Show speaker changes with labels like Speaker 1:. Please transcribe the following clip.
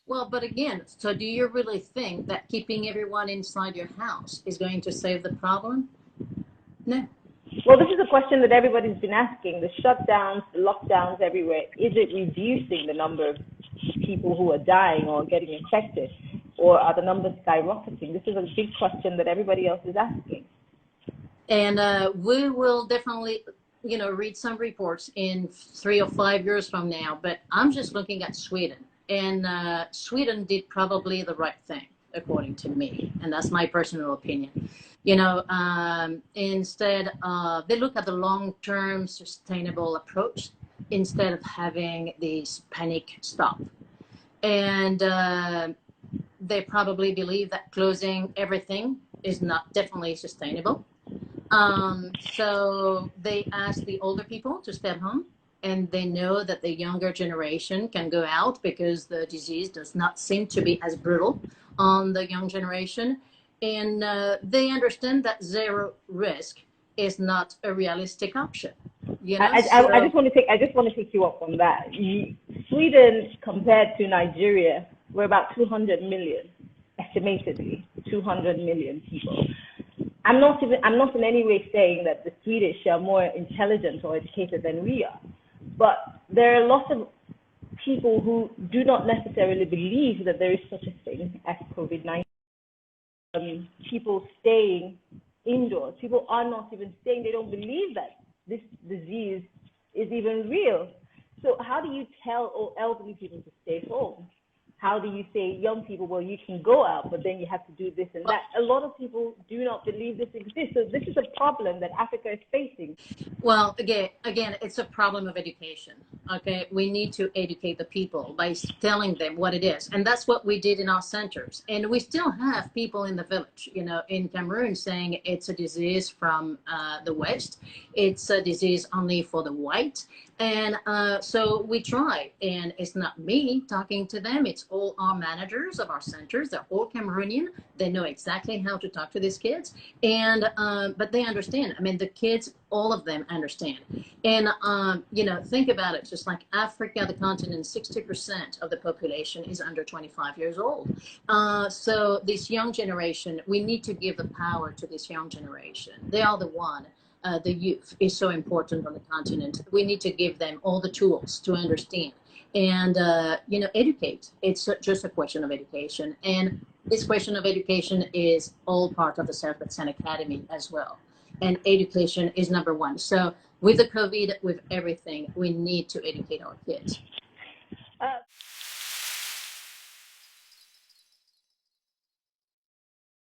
Speaker 1: Well, but again, so do you really think that keeping everyone inside your house is going to save the problem? No.
Speaker 2: Well, this is a question that everybody's been asking. The shutdowns, the lockdowns everywhere, is it reducing the number of people who are dying or getting infected? Or are the numbers skyrocketing? This is a big question that everybody else is asking.
Speaker 1: And we will definitely, read some reports in 3 or 5 years from now. But I'm just looking at Sweden. And Sweden did probably the right thing, according to me. And that's my personal opinion. Instead, they look at the long-term sustainable approach instead of having this panic stop. And they probably believe that closing everything is not definitely sustainable. So they ask the older people to stay at home, and they know that the younger generation can go out because the disease does not seem to be as brutal on the young generation. And they understand that zero risk is not a realistic option.
Speaker 2: I just want to take you up on that. Sweden, compared to Nigeria, we're about 200 million, estimatedly 200 million people. I'm not in any way saying that the Swedish are more intelligent or educated than we are, but there are lots of people who do not necessarily believe that there is such a thing as COVID-19. People staying indoors. People are not even staying. They don't believe that this disease is even real. So how do you tell elderly people to stay home? How do you say young people, well, you can go out, but then you have to do this and that? A lot of people do not believe this exists. So this is a problem that Africa is facing.
Speaker 1: Well, again, it's a problem of education. Okay, we need to educate the people by telling them what it is, and that's what we did in our centers. And we still have people in the village, in Cameroon, saying it's a disease from the West. It's a disease only for the white. And so we try, and it's not me talking to them. It's all our managers of our centers. They're all Cameroonian. They know exactly how to talk to these kids, and but they understand. I mean, the kids, all of them understand. And think about it. Just like Africa, the continent, 60% of the population is under 25 years old. So this young generation, we need to give the power to this young generation. They are the one. The youth is so important on the continent. We need to give them all the tools to understand and, educate. It's just a question of education. And this question of education is all part of the Self-Defense Academy as well. And education is number one. So with the COVID, with everything, we need to educate our kids.